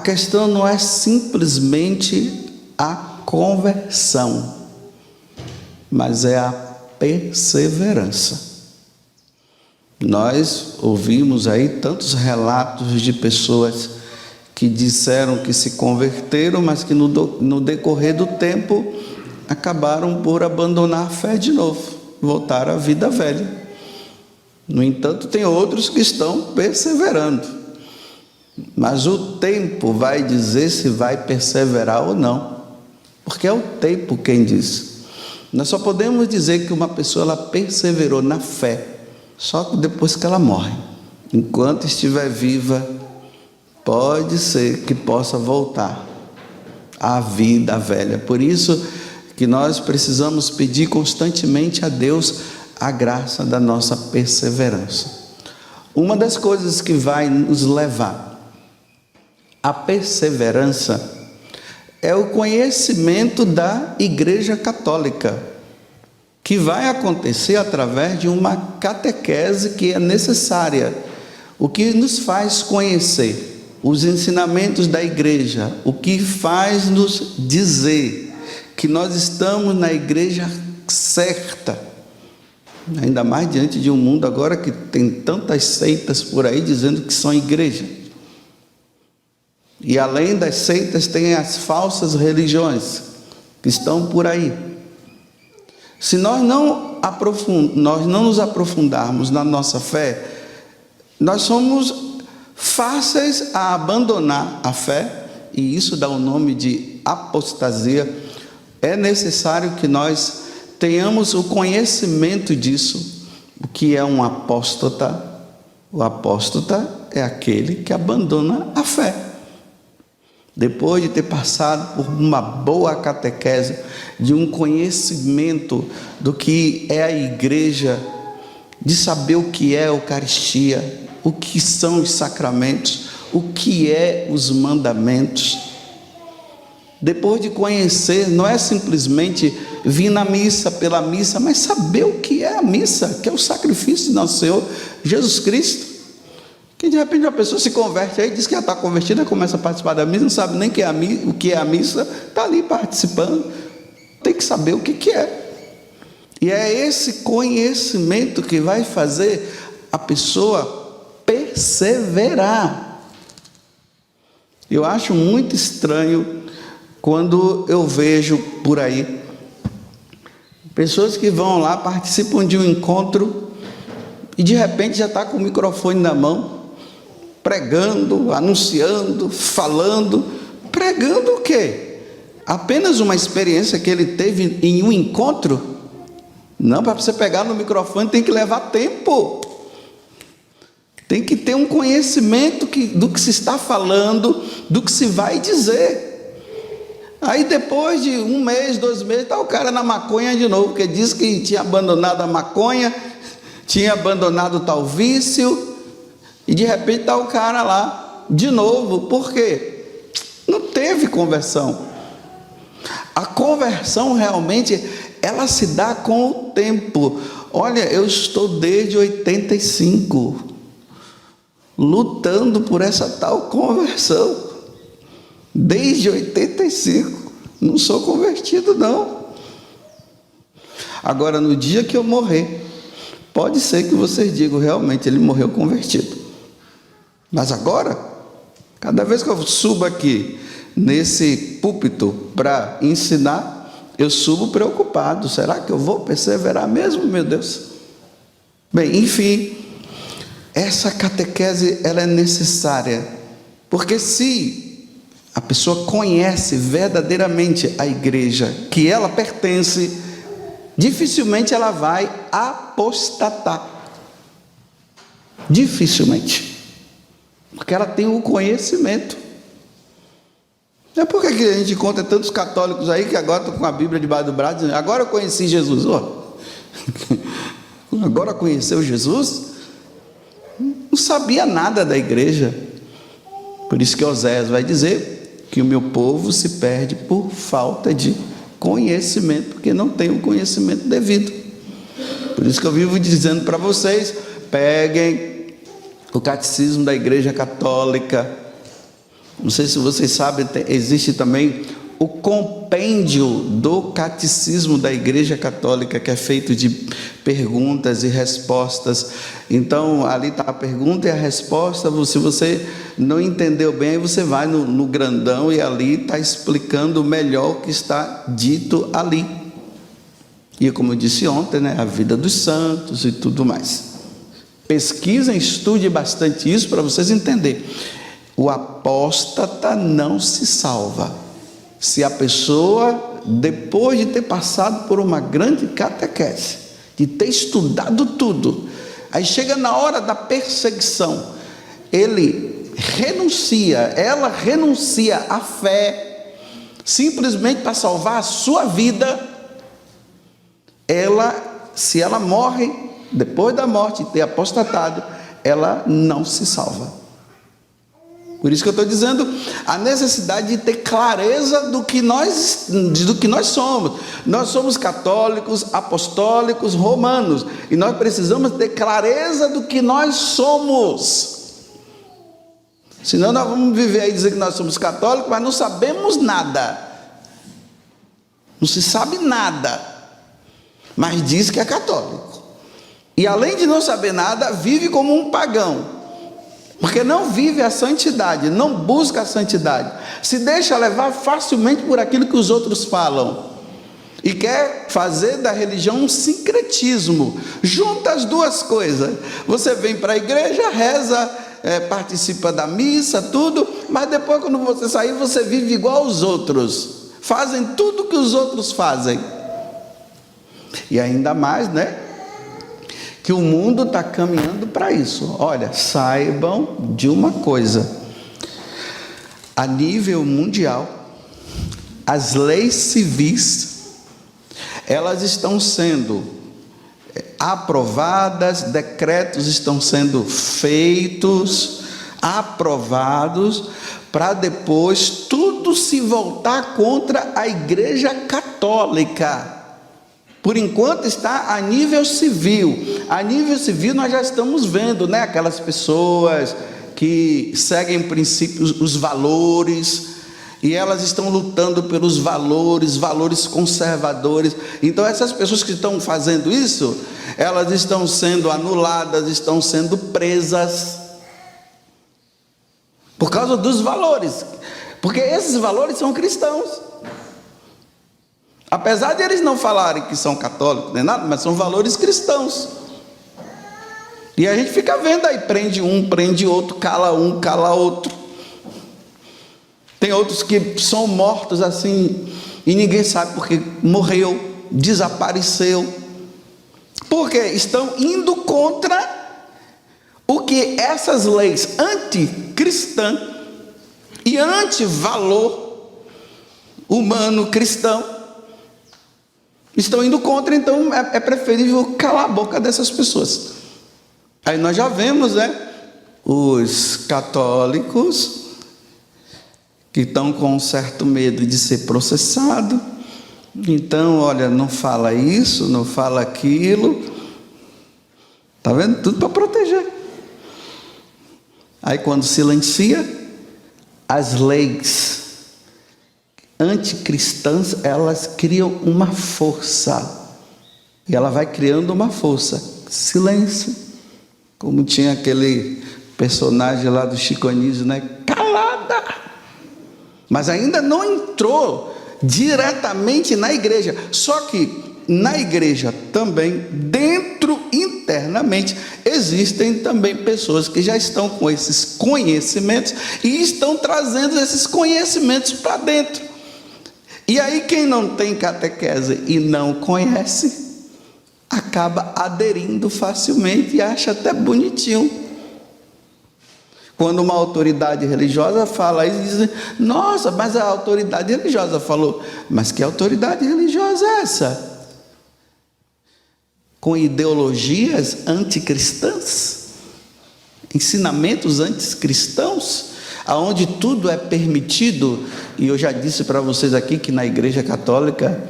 questão não é simplesmente a conversão, mas é a perseverança. Nós ouvimos aí tantos relatos de pessoas que disseram que se converteram, mas que no decorrer do tempo acabaram por abandonar a fé de novo, voltar à vida velha. No entanto, tem outros que estão perseverando, mas o tempo vai dizer se vai perseverar ou não, porque é o tempo quem diz. Nós só podemos dizer que uma pessoa ela perseverou na fé só depois que ela morre. Enquanto estiver viva, pode ser que possa voltar à vida velha. Por isso que nós precisamos pedir constantemente a Deus a graça da nossa perseverança. Uma das coisas que vai nos levar à perseverança é o conhecimento da Igreja Católica, que vai acontecer através de uma catequese que é necessária, o que nos faz conhecer os ensinamentos da igreja, o que faz nos dizer que nós estamos na igreja certa, ainda mais diante de um mundo agora que tem tantas seitas por aí dizendo que são igreja. E além das seitas tem as falsas religiões que estão por aí. Se nós não nos aprofundarmos na nossa fé, nós somos fáceis a abandonar a fé, e isso dá o nome de apostasia. É necessário que nós tenhamos o conhecimento disso. O que é um apóstata? O apóstata é aquele que abandona a fé. Depois de ter passado por uma boa catequese, de um conhecimento do que é a igreja, de saber o que é a Eucaristia, o que são os sacramentos, o que é os mandamentos. Depois de conhecer, não é simplesmente vir na missa pela missa, mas saber o que é a missa, que é o sacrifício de nosso Senhor Jesus Cristo. Que de repente uma pessoa se converte aí, diz que já está convertida, começa a participar da missa, não sabe nem o que é a missa, está ali participando, tem que saber o que é. E é esse conhecimento que vai fazer a pessoa perseverar. Eu acho muito estranho quando eu vejo por aí pessoas que vão lá, participam de um encontro e de repente já está com o microfone na mão, pregando, anunciando, falando. Pregando o quê? Apenas uma experiência que ele teve em um encontro? Não, para você pegar no microfone tem que levar tempo. Tem que ter um conhecimento do que se está falando, do que se vai dizer. Aí depois de 1 mês, 2 meses, está o cara na maconha de novo, porque disse que tinha abandonado a maconha, tinha abandonado tal vício, e de repente está o cara lá de novo. Por quê? Não teve conversão. A conversão realmente, ela se dá com o tempo. Olha, eu estou desde 85 lutando por essa tal conversão. Desde 85, não sou convertido não. Agora, no dia que eu morrer, pode ser que vocês digam, realmente ele morreu convertido. Mas agora, cada vez que eu subo aqui nesse púlpito para ensinar, eu subo preocupado. Será que eu vou perseverar mesmo, meu Deus? Bem, enfim, essa catequese ela é necessária, porque se a pessoa conhece verdadeiramente a igreja que ela pertence, dificilmente ela vai apostatar. Dificilmente. Porque ela tem o conhecimento. É por que a gente encontra tantos católicos aí que agora estão com a Bíblia debaixo do braço, dizendo, agora eu conheci Jesus. Agora conheceu Jesus? Não sabia nada da igreja. Por isso que Oséias vai dizer que o meu povo se perde por falta de conhecimento, porque não tem o conhecimento devido. Por isso que eu vivo dizendo para vocês, peguem o catecismo da Igreja Católica, Não sei se vocês sabem, existe também o compêndio do catecismo da Igreja Católica, que é feito de perguntas e respostas. Então, ali está a pergunta e a resposta. Se você não entendeu bem, aí você vai no grandão e ali está explicando melhor o que está dito ali. E como eu disse ontem, né, a vida dos santos e tudo mais. Pesquisem, estude bastante isso para vocês entenderem. O apóstata não se salva se a pessoa, depois de ter passado por uma grande catequese, de ter estudado tudo, aí chega na hora da perseguição, ele renuncia, ela renuncia à fé, simplesmente para salvar a sua vida. Se ela morre, depois da morte, ter apostatado, ela não se salva. Por isso que eu estou dizendo a necessidade de ter clareza do que nós somos. Nós somos católicos, apostólicos, romanos, e nós precisamos ter clareza do que nós somos. Senão nós vamos viver aí dizer que nós somos católicos, mas não sabemos nada. Não se sabe nada, mas diz que é católico. E além de não saber nada, vive como um pagão. Porque não vive a santidade, não busca a santidade, se deixa levar facilmente por aquilo que os outros falam, e quer fazer da religião um sincretismo, junta as duas coisas. Você vem para a igreja, reza, participa da missa, tudo, mas depois quando você sair, você vive igual aos outros, fazem tudo que os outros fazem. E ainda mais, né, que o mundo está caminhando para isso. Olha, saibam de uma coisa: a nível mundial, as leis civis, elas estão sendo aprovadas, decretos estão sendo feitos, aprovados, para depois tudo se voltar contra a Igreja Católica. Por enquanto está a nível civil. A nível civil nós já estamos vendo, né, aquelas pessoas que seguem princípios, os valores, e elas estão lutando pelos valores conservadores. Então essas pessoas que estão fazendo isso, elas estão sendo anuladas, estão sendo presas por causa dos valores, porque esses valores são cristãos. Apesar de eles não falarem que são católicos nem nada, mas são valores cristãos. E a gente fica vendo aí, prende um, prende outro, cala um, cala outro. Tem outros que são mortos assim, e ninguém sabe porque morreu, desapareceu. Porque estão indo contra o que essas leis anticristã e anti-valor humano cristão estão indo contra. Então é preferível calar a boca dessas pessoas. Aí nós já vemos, né, os católicos que estão com um certo medo de ser processado. Então, olha, não fala isso, não fala aquilo. Está vendo? Tudo para proteger. Aí quando silencia, as leis anticristãs, elas criam uma força, e ela vai criando uma força. Silêncio, como tinha aquele personagem lá do Chico Anísio, né? Calada, mas ainda não entrou diretamente na igreja. Só que na igreja também, dentro, internamente, existem também pessoas que já estão com esses conhecimentos e estão trazendo esses conhecimentos para dentro. E aí quem não tem catequese e não conhece, acaba aderindo facilmente e acha até bonitinho. Quando uma autoridade religiosa fala isso, dizem: nossa, mas a autoridade religiosa falou. Mas que autoridade religiosa é essa? Com ideologias anticristãs, ensinamentos anticristãos, aonde tudo é permitido. E eu já disse para vocês aqui que na Igreja Católica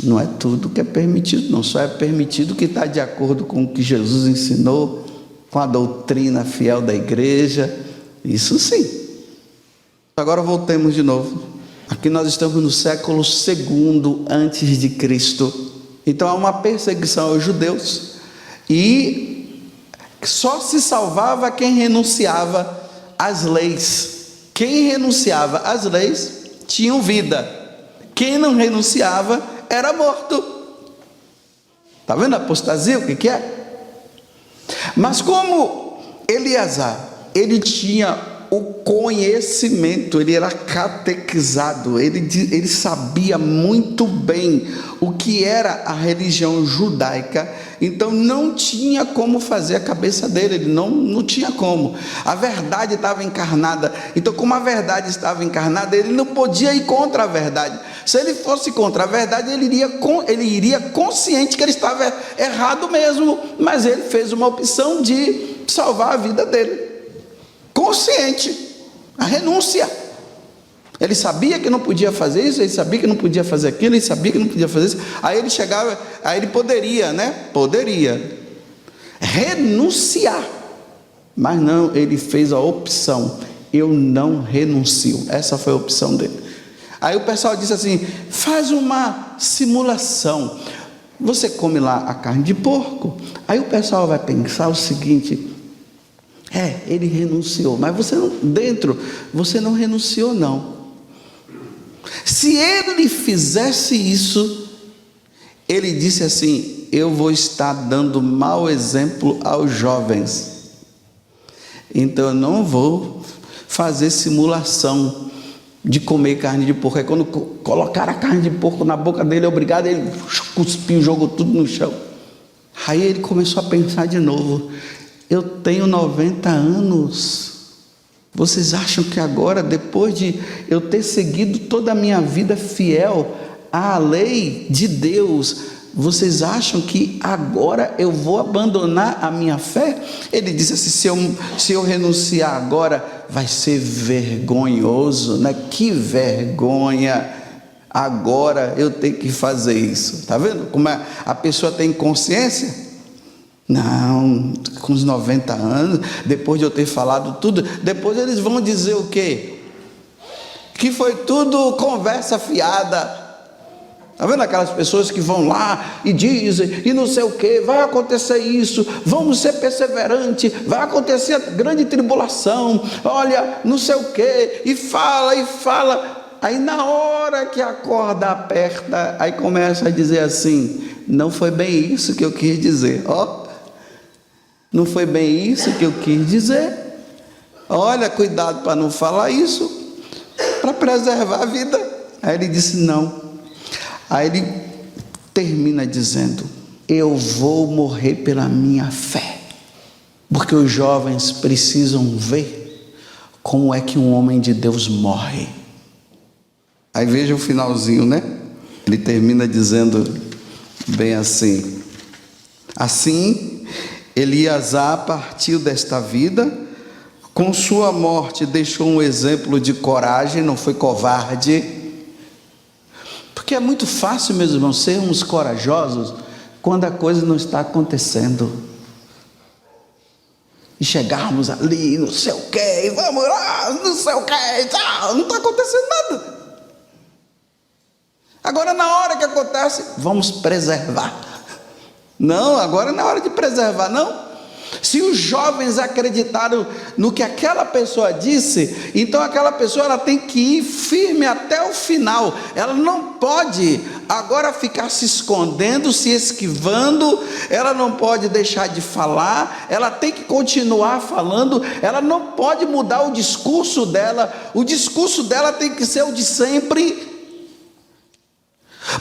não é tudo que é permitido, não. Só é permitido o que está de acordo com o que Jesus ensinou, com a doutrina fiel da igreja. Isso sim. Agora voltemos de novo. Aqui nós estamos no século II antes de Cristo. Então há uma perseguição aos judeus e só se salvava quem renunciava às leis. Quem renunciava às leis tinha vida. Quem não renunciava era morto. Está vendo a apostasia, o que é? Mas como Eleazar, ele tinha o conhecimento, ele era catequizado, ele sabia muito bem o que era a religião judaica, então não tinha como fazer a cabeça dele, ele não tinha como. A verdade estava encarnada, então como a verdade estava encarnada, ele não podia ir contra a verdade. Se ele fosse contra a verdade, ele iria consciente que ele estava errado mesmo, mas ele fez uma opção de salvar a vida dele. Consciente, a renúncia. Ele sabia que não podia fazer isso, ele sabia que não podia fazer aquilo, ele sabia que não podia fazer isso. Aí ele chegava, aí ele poderia, Poderia renunciar, mas não, ele fez a opção: eu não renuncio. Essa foi a opção dele. Aí o pessoal disse assim: faz uma simulação. Você come lá a carne de porco, aí o pessoal vai pensar o seguinte: ele renunciou, mas você não renunciou não. Se ele fizesse isso, ele disse assim: eu vou estar dando mau exemplo aos jovens, então eu não vou fazer simulação de comer carne de porco. Aí quando colocaram a carne de porco na boca dele, obrigado, ele cuspiu, jogou tudo no chão. Aí ele começou a pensar de novo: eu tenho 90 anos. Vocês acham que agora, depois de eu ter seguido toda a minha vida fiel à lei de Deus, vocês acham que agora eu vou abandonar a minha fé? Ele disse assim: se eu renunciar agora, vai ser vergonhoso, né? Que vergonha! Agora eu tenho que fazer isso. Está vendo como a pessoa tem consciência? Não, com os 90 anos, depois de eu ter falado tudo, depois eles vão dizer o quê? Que foi tudo conversa fiada. Está vendo aquelas pessoas que vão lá e dizem, e não sei o quê, vai acontecer isso, vamos ser perseverantes, vai acontecer a grande tribulação, olha, não sei o quê, e fala, aí na hora que a corda aperta, aí começa a dizer assim: não foi bem isso que eu quis dizer, não foi bem isso que eu quis dizer. Olha, cuidado para não falar isso, para preservar a vida. Aí ele disse não. Aí ele termina dizendo: eu vou morrer pela minha fé, porque os jovens precisam ver como é que um homem de Deus morre. Aí veja o finalzinho, Ele termina dizendo bem assim: assim Eleazar partiu desta vida, com sua morte deixou um exemplo de coragem, não foi covarde. Porque é muito fácil, meus irmãos, sermos corajosos quando a coisa não está acontecendo. E chegarmos ali, não sei o quê, vamos lá, não sei o quê, não está acontecendo nada. Agora, na hora que acontece, vamos preservar. Não, agora não é hora de preservar, não. Se os jovens acreditaram no que aquela pessoa disse, então aquela pessoa ela tem que ir firme até o final. Ela não pode agora ficar se escondendo, se esquivando, ela não pode deixar de falar, ela tem que continuar falando, ela não pode mudar o discurso dela tem que ser o de sempre.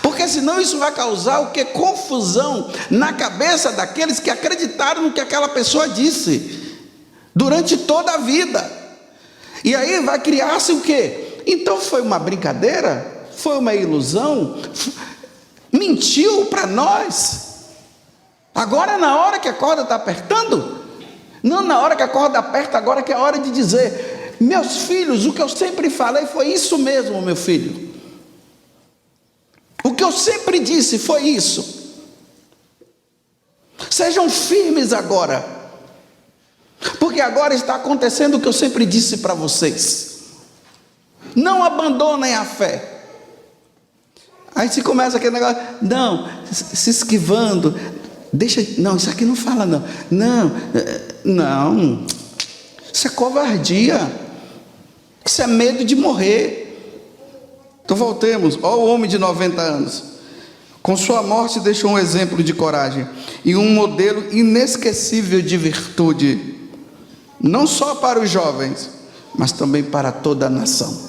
Porque senão isso vai causar o que? Confusão na cabeça daqueles que acreditaram no que aquela pessoa disse durante toda a vida. E aí vai criar-se o que? Então foi uma brincadeira? Foi uma ilusão? Mentiu para nós? Agora na hora que a corda está apertando? Não na hora que a corda aperta, agora que é a hora de dizer: meus filhos, o que eu sempre falei foi isso mesmo, meu filho. O que eu sempre disse foi isso. Sejam firmes agora, porque agora está acontecendo o que eu sempre disse para vocês. Não abandonem a fé. Aí se começa aquele negócio, não, se esquivando, deixa, não, isso aqui não fala não, não, isso é covardia, isso é medo de morrer. Então voltemos, ó, o homem de 90 anos, com sua morte deixou um exemplo de coragem e um modelo inesquecível de virtude, não só para os jovens, mas também para toda a nação.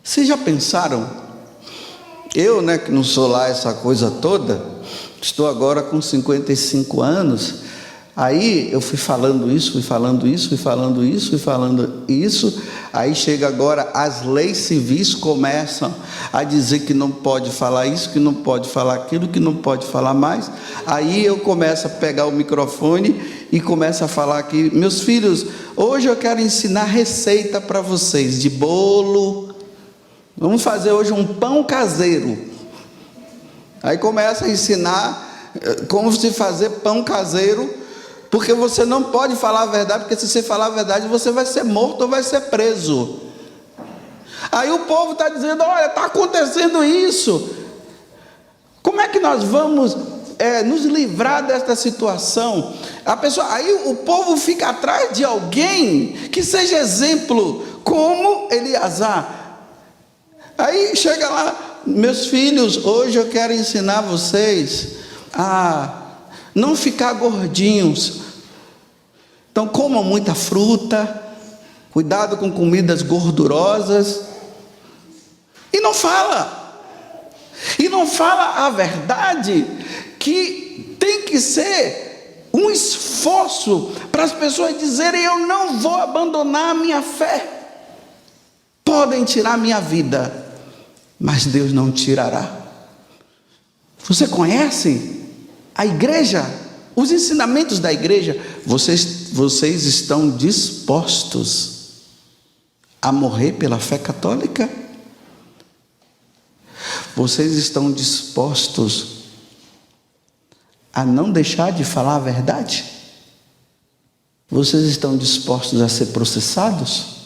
Vocês já pensaram? Eu, que não sou lá essa coisa toda, estou agora com 55 anos, aí eu fui falando isso, aí chega agora, as leis civis começam a dizer que não pode falar isso, que não pode falar aquilo, que não pode falar mais, aí eu começo a pegar o microfone e começo a falar aqui, meus filhos, hoje eu quero ensinar receita para vocês, de bolo. Vamos fazer hoje um pão caseiro. Aí começa a ensinar como se fazer pão caseiro, porque você não pode falar a verdade, porque se você falar a verdade, você vai ser morto ou vai ser preso. Aí o povo está dizendo, olha, está acontecendo isso. Como é que nós vamos nos livrar desta situação? Aí o povo fica atrás de alguém que seja exemplo, como Eleazar. Aí chega lá, meus filhos, hoje eu quero ensinar vocês a não ficar gordinhos. Então comam muita fruta, cuidado com comidas gordurosas. E não fala a verdade, que tem que ser um esforço para as pessoas dizerem, eu não vou abandonar a minha fé. Podem tirar a minha vida, mas Deus não tirará. Você conhece a igreja, os ensinamentos da igreja? Vocês estão dispostos a morrer pela fé católica? Vocês estão dispostos a não deixar de falar a verdade? Vocês estão dispostos a ser processados?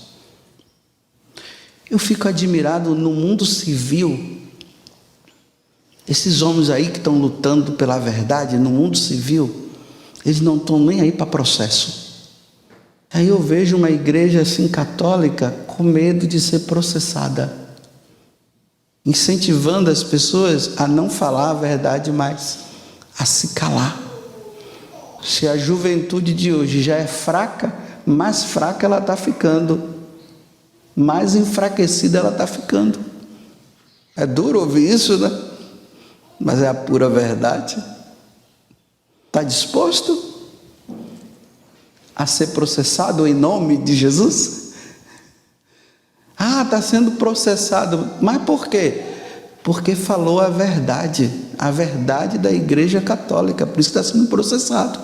Eu fico admirado no mundo civil, esses homens aí que estão lutando pela verdade, no mundo civil, eles não estão nem aí para processo. Aí eu vejo uma igreja assim católica com medo de ser processada, incentivando as pessoas a não falar a verdade mais, a se calar. Se a juventude de hoje já é fraca, mais fraca ela está ficando, mais enfraquecida ela está ficando. É duro ouvir isso, né? Mas é a pura verdade. Está disposto a ser processado em nome de Jesus? Está sendo processado. Mas por quê? Porque falou a verdade da Igreja Católica, por isso está sendo processado.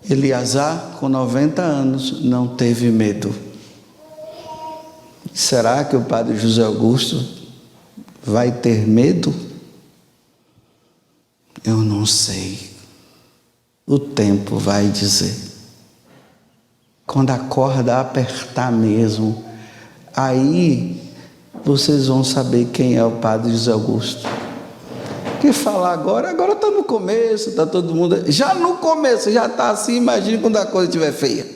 Eleazar, com 90 anos, não teve medo. Será que o padre José Augusto vai ter medo? Eu não sei. O tempo vai dizer. Quando a corda apertar mesmo, aí vocês vão saber quem é o padre José Augusto. Porque falar agora está no começo, está todo mundo... Já no começo, já está assim, imagine quando a coisa estiver feia.